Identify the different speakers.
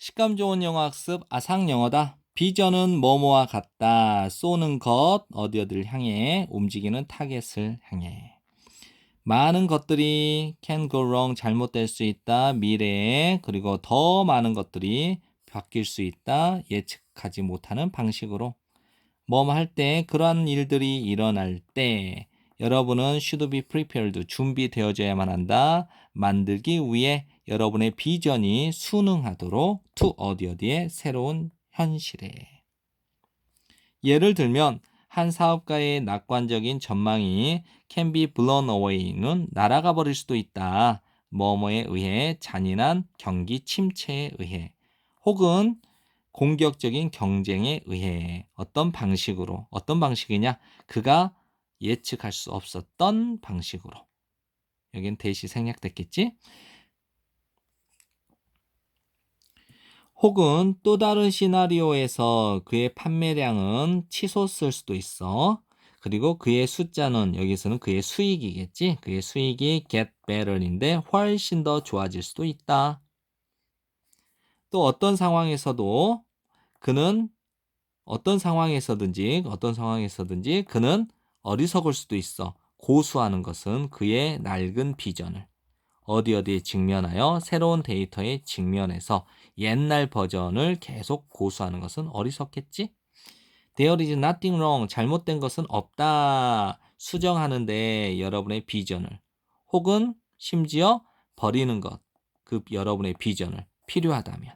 Speaker 1: 식감 좋은 영어 학습 아상 영어다. 비전은 뭐뭐와 같다. 쏘는 것 어디 어디를 향해 움직이는 타겟을 향해. 많은 것들이 can go wrong 잘못될 수 있다. 미래에 그리고 더 많은 것들이 바뀔 수 있다. 예측하지 못하는 방식으로. 뭐뭐 할 때 그러한 일들이 일어날 때 여러분은 should be prepared 준비되어져야만 한다. 만들기 위해 여러분의 비전이 순응하도록 to 어디 어디에 새로운 현실에. 예를 들면 한 사업가의 낙관적인 전망이 can be blown away는 날아가 버릴 수도 있다. 뭐뭐에 의해 잔인한 경기 침체에 의해 혹은 공격적인 경쟁에 의해 어떤 방식으로 어떤 방식이냐 그가 예측할 수 없었던 방식으로 여긴 대시 생략됐겠지? 혹은 또 다른 시나리오에서 그의 판매량은 치솟을 수도 있어. 그리고 그의 숫자는 여기서는 그의 수익이겠지? 그의 수익이 get better인데 훨씬 더 좋아질 수도 있다. 또 어떤 상황에서도 그는 어떤 상황에서든지 그는 어리석을 수도 있어. 고수하는 것은 그의 낡은 비전을 어디 어디에 직면하여 새로운 데이터에 직면해서 옛날 버전을 계속 고수하는 것은 어리석겠지? There is nothing wrong. 잘못된 것은 없다. 수정하는데 여러분의 비전을 혹은 심지어 버리는 것, 그 여러분의 비전을 필요하다면